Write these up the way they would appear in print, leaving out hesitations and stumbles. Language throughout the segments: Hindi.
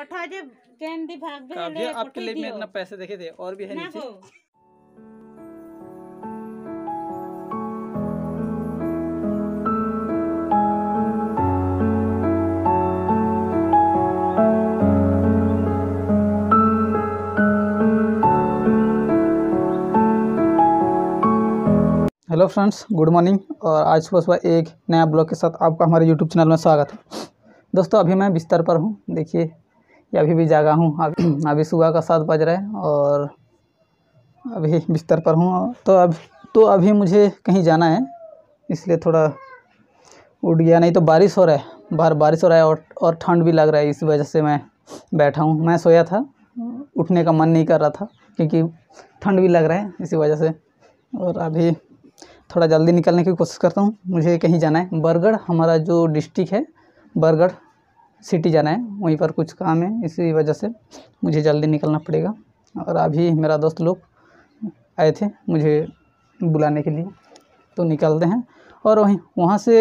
पठा जे कैंडी भाग भी काव्य ले आपके लिए मेरे ना पैसे देखे थे और भी है ना नीचे। को हेलो फ्रेंड्स, गुड मॉर्निंग। और आज सुबह सुबह एक नया ब्लॉग के साथ आपका हमारे यूट्यूब चैनल में स्वागत है। दोस्तों, अभी मैं बिस्तर पर हूँ। देखिए, ये अभी भी जागा हूँ। अभी सुबह का 7 बज रहा है और अभी बिस्तर पर हूँ। तो अभी मुझे कहीं जाना है, इसलिए थोड़ा उठ गया। नहीं तो बारिश हो रहा है, बाहर बारिश हो रहा है और ठंड भी लग रहा है। इस वजह से मैं बैठा हूँ। मैं सोया था, उठने का मन नहीं कर रहा था क्योंकि ठंड भी लग रहा है, इसी वजह से। और अभी थोड़ा जल्दी निकलने की कोशिश करता हूँ। मुझे कहीं जाना है, बरगढ़, हमारा जो डिस्ट्रिक्ट है बरगढ़ सिटी जाना है। वहीं पर कुछ काम है, इसी वजह से मुझे जल्दी निकलना पड़ेगा। और अभी मेरा दोस्त लोग आए थे मुझे बुलाने के लिए, तो निकलते हैं। और वहाँ से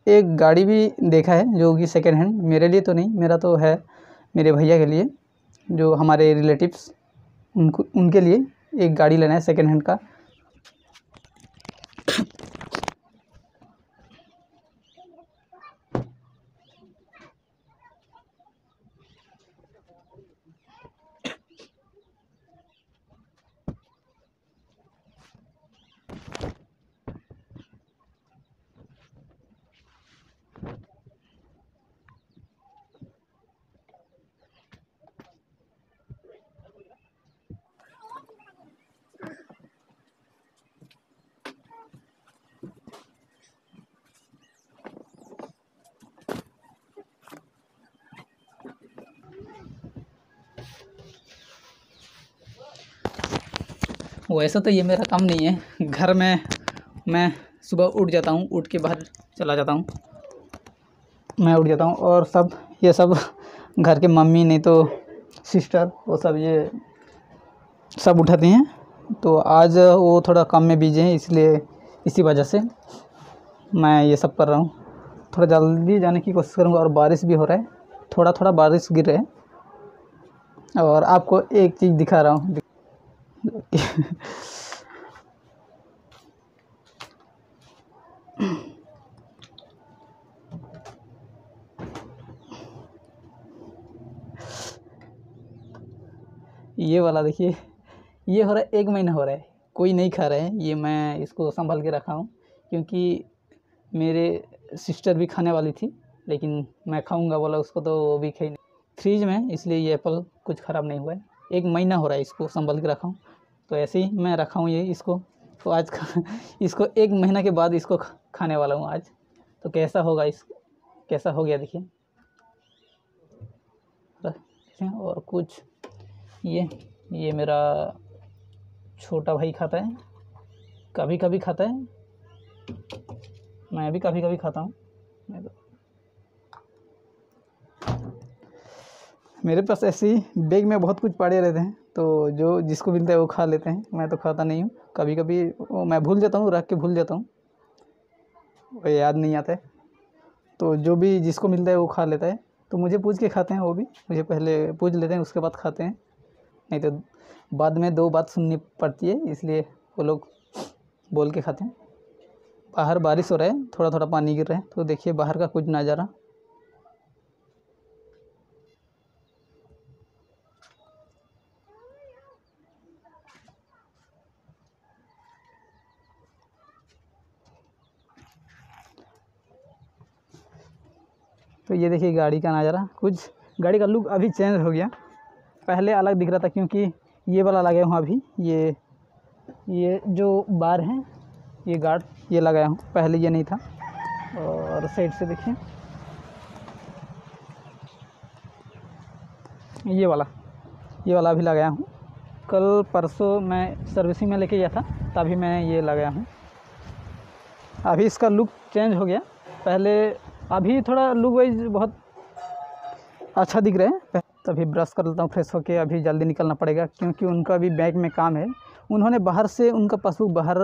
एक गाड़ी भी देखा है जो कि सेकेंड हैंड, मेरे लिए तो नहीं, मेरा तो है मेरे भैया के लिए, जो हमारे रिलेटिव्स, उनके लिए एक गाड़ी लेना है सेकेंड हैंड का। वैसे तो ये मेरा काम नहीं है। घर में मैं सुबह उठ जाता हूँ, उठ के बाहर चला जाता हूँ, मैं उठ जाता हूँ। और ये सब घर के मम्मी, नहीं तो सिस्टर, वो सब ये सब उठाती हैं। तो आज वो थोड़ा काम में बिजी हैं, इसलिए इसी वजह से मैं ये सब कर रहा हूँ। थोड़ा जल्दी जाने की कोशिश करूँगा। और बारिश भी हो रहा है, थोड़ा थोड़ा बारिश गिर रहा है। और आपको एक चीज़ दिखा रहा हूँ। ये वाला देखिए, ये हो रहा है 1 महीना हो रहा है, कोई नहीं खा रहा है। ये मैं इसको संभाल के रखा हूँ क्योंकि मेरे सिस्टर भी खाने वाली थी, लेकिन मैं खाऊंगा बोला उसको, तो वो भी खाई नहीं फ्रीज में, इसलिए ये एप्पल कुछ ख़राब नहीं हुआ है। 1 महीना हो रहा है इसको संभाल के रखा हूँ, तो ऐसे ही मैं रखा हूँ ये इसको। तो आज इसको 1 महीना के बाद इसको खाने वाला हूँ आज। तो कैसा होगा, कैसा हो गया देखिए। और कुछ ये मेरा छोटा भाई खाता है, कभी कभी खाता है, मैं भी कभी कभी खाता हूँ। मेरे पास ऐसे ही बैग में बहुत कुछ पड़े रहते हैं, तो जो जिसको मिलता है वो खा लेते हैं। मैं तो खाता नहीं हूँ, कभी कभी मैं भूल जाता हूँ, रख के भूल जाता हूँ, वो याद नहीं आता है। तो जो भी जिसको मिलता है वो खा लेता है। तो मुझे पूछ के खाते हैं, वो भी मुझे पहले पूछ लेते हैं, उसके बाद खाते हैं। नहीं तो बाद में 2 बात सुननी पड़ती है, इसलिए वो लोग बोल के खाते हैं। बाहर बारिश हो रहा है, थोड़ा थोड़ा पानी गिर रहा है, तो देखिए बाहर का कुछ नज़ारा। तो ये देखिए गाड़ी का नज़ारा, कुछ गाड़ी का लुक अभी चेंज हो गया। पहले अलग दिख रहा था क्योंकि ये वाला लगाया हूँ अभी, ये जो बार है, ये गार्ड ये लगाया हूँ, पहले ये नहीं था। और साइड से देखिए ये वाला भी लगाया हूँ। कल परसों मैं सर्विसिंग में लेके गया था, तभी मैं ये लगाया हूँ। अभी इसका लुक चेंज हो गया। पहले अभी थोड़ा लुक वाइज बहुत अच्छा दिख रहा है। तभी ब्रश कर लेता हूँ फ्रेश होके, अभी जल्दी निकलना पड़ेगा क्योंकि उनका भी बैंक में काम है। उन्होंने बाहर से, उनका पासबुक बाहर,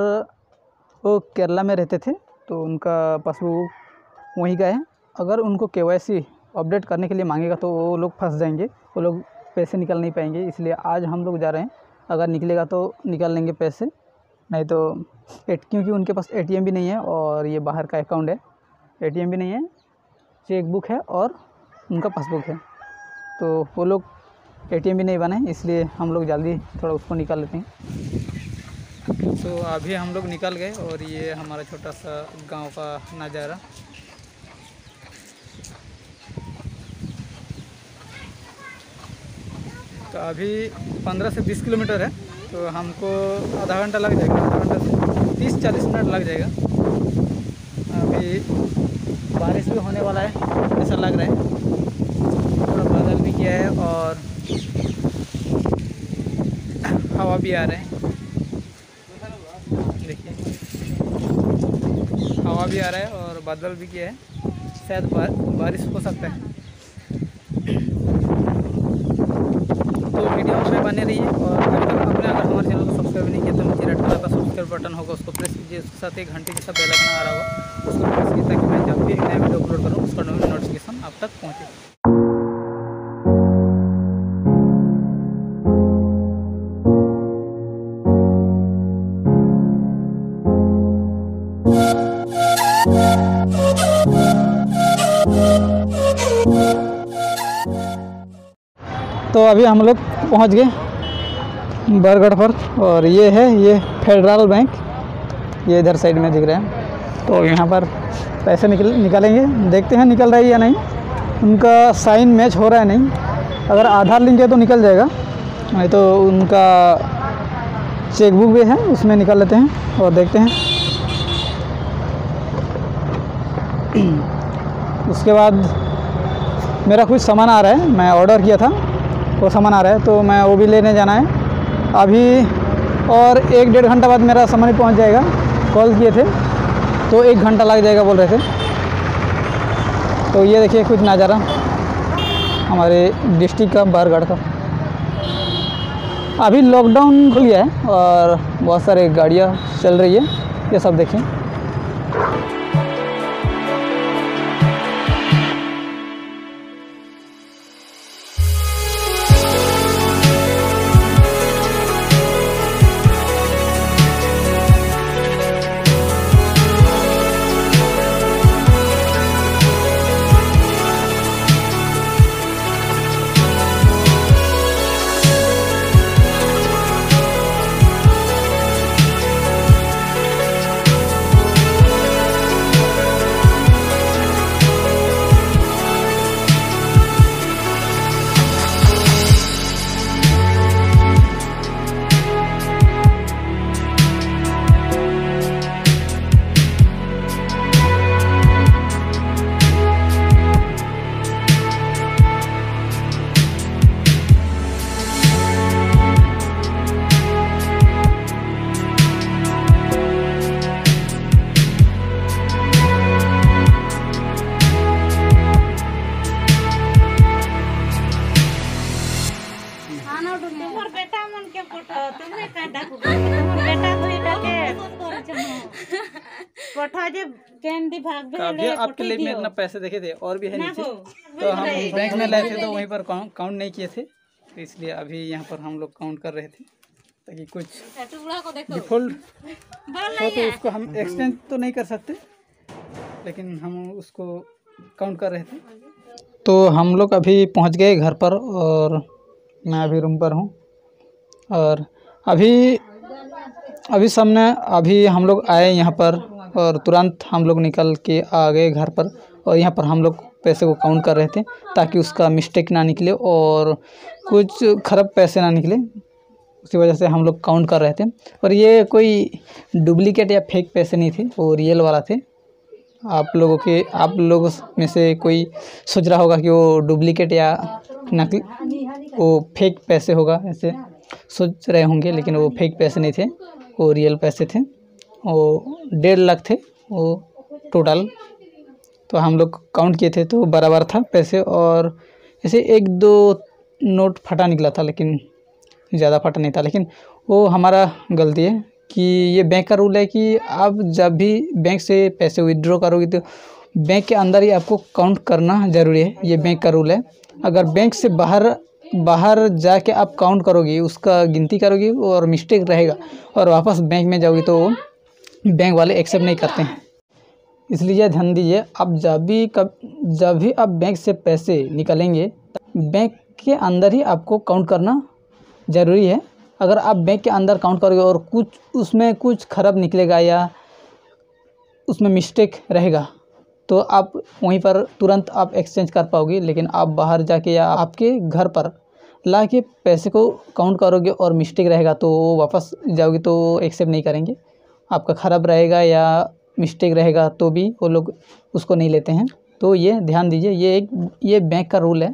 वो केरला में रहते थे, तो उनका पासबुक वहीं का है। अगर उनको केवाईसी अपडेट करने के लिए मांगेगा तो वो लोग फंस जाएंगे, वो लोग पैसे निकल नहीं पाएंगे। इसलिए आज हम लोग जा रहे हैं, अगर निकलेगा तो निकाल लेंगे पैसे, नहीं तो क्योंकि उनके पास ATM भी नहीं है और ये बाहर का अकाउंट है, ATM भी नहीं है, चेकबुक है और उनका पासबुक है, तो वो लोग ATM भी नहीं बने, इसलिए हम लोग जल्दी थोड़ा उसको निकाल लेते हैं। तो अभी हम लोग निकल गए और ये हमारा छोटा सा गांव का नज़ारा। तो अभी 15 से 20 किलोमीटर है, तो हमको आधा घंटा लग जाएगा, आधा घंटा से 30-40 मिनट लग जाएगा। अभी बारिश भी होने वाला है ऐसा लग रहा है, थोड़ा बादल भी किया है और हवा भी आ रहा है, देखिए हवा भी आ रहा है और बादल भी किया है, शायद बारिश हो सकता है। तो वीडियो में बने रहिए और आपने अगर हमारे चैनल को सब्सक्राइब नहीं किया तो नीचे रेड कलर का सब्सक्राइब बटन होगा, उसको प्रेस कीजिए, उसके साथ एक घंटे जैसा बेल आइकन आ रहा होगा, उसको प्रेस कीजिए ताकि मैं जब भी एक नया वीडियो अपलोड करूँ उसका नोटिफिकेशन आप तक पहुँचे। तो अभी हम लोग पहुंच गए बरगढ़ पर और ये फेडरल बैंक, ये इधर साइड में दिख रहा है। तो यहाँ पर पैसे निकालेंगे, देखते हैं निकल रहा है या नहीं, उनका साइन मैच हो रहा है नहीं, अगर आधार लिंक है तो निकल जाएगा, नहीं तो उनका चेकबुक भी है उसमें निकाल लेते हैं और देखते हैं। उसके बाद मेरा कुछ सामान आ रहा है, मैं ऑर्डर किया था वो सामान आ रहा है, तो मैं वो भी लेने जाना है अभी, और 1-1.5 घंटा बाद मेरा सामान ही पहुंच जाएगा। कॉल किए थे तो 1 घंटा लग जाएगा बोल रहे थे। तो ये देखिए कुछ नज़ारा हमारे डिस्ट्रिक्ट का बरगढ़ का। अभी लॉकडाउन खुल गया है और बहुत सारे गाड़ियाँ चल रही है, ये सब देखें। अभी आपके लिए मैं अपना पैसे देखे थे और भी है नीचे, तो हम बैंक में लाए थे तो वहीं पर काउंट नहीं किए थे, तो इसलिए अभी यहाँ पर हम लोग काउंट कर रहे थे ताकि कुछ डिफॉल्ट हो तो उसको हम एक्सचेंज तो नहीं कर सकते, लेकिन हम उसको काउंट कर रहे थे। तो हम लोग अभी पहुँच गए घर पर और मैं अभी रूम पर हूँ और अभी सामने अभी हम लोग आए यहाँ पर और तुरंत हम लोग निकल के आ गए घर पर, और यहाँ पर हम लोग पैसे को काउंट कर रहे थे ताकि उसका मिस्टेक ना निकले और कुछ खराब पैसे ना निकले, उसी वजह से हम लोग काउंट कर रहे थे। और ये कोई डुप्लीकेट या फेक पैसे नहीं थे, वो रियल वाला थे। आप लोगों में से कोई सोच रहा होगा कि वो डुप्लीकेट या नकली वो फेक पैसे होगा, ऐसे सोच रहे होंगे, लेकिन वो फेक पैसे नहीं थे, वो रियल पैसे थे। वो 1.5 लाख थे वो टोटल। तो हम लोग काउंट किए थे तो बराबर था पैसे, और ऐसे 1-2 नोट फटा निकला था, लेकिन ज़्यादा फटा नहीं था। लेकिन वो हमारा गलती है कि ये बैंक का रूल है कि आप जब भी बैंक से पैसे विड्रॉ करोगे तो बैंक के अंदर ही आपको काउंट करना ज़रूरी है, ये बैंक का रूल है। अगर बैंक से बाहर जाके आप काउंट करोगे, उसका गिनती करोगे और मिस्टेक रहेगा और वापस बैंक में जाओगे तो बैंक वाले एक्सेप्ट नहीं करते हैं। इसलिए ध्यान दीजिए, आप जब भी आप बैंक से पैसे निकालेंगे, बैंक के अंदर ही आपको काउंट करना ज़रूरी है। अगर आप बैंक के अंदर काउंट करोगे और उसमें कुछ ख़राब निकलेगा या उसमें मिस्टेक रहेगा तो आप वहीं पर तुरंत आप एक्सचेंज कर पाओगे। लेकिन आप बाहर जाके या आपके घर पर ला के पैसे को काउंट करोगे और मिस्टेक रहेगा तो वापस जाओगे तो एक्सेप्ट नहीं करेंगे। आपका ख़राब रहेगा या मिस्टेक रहेगा तो भी वो लोग उसको नहीं लेते हैं। तो ये ध्यान दीजिए, ये बैंक का रूल है।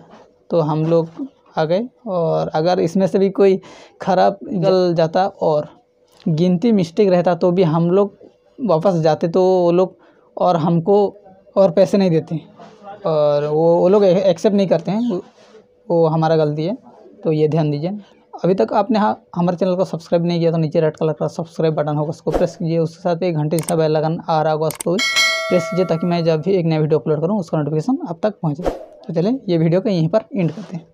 तो हम लोग आ गए, और अगर इसमें से भी कोई ख़राब निकल जाता और गिनती मिस्टेक रहता तो भी हम लोग वापस जाते तो वो लोग और हमको और पैसे नहीं देते, और वो लोग एक्सेप्ट नहीं करते हैं। वो हमारा गलती है, तो ये ध्यान दीजिए। अभी तक आपने हमारे चैनल को सब्सक्राइब नहीं किया तो नीचे रेड कलर का सब्सक्राइब बटन होगा, उसको प्रेस कीजिए। उसके साथ एक घंटे जैसा बेल आइकन आ रहा होगा, उसको प्रेस कीजिए ताकि मैं जब भी एक नया वीडियो अपलोड करूँ उसका नोटिफिकेशन आप तक पहुँचे। तो चलिए ये वीडियो को यहीं पर एंड करते हैं।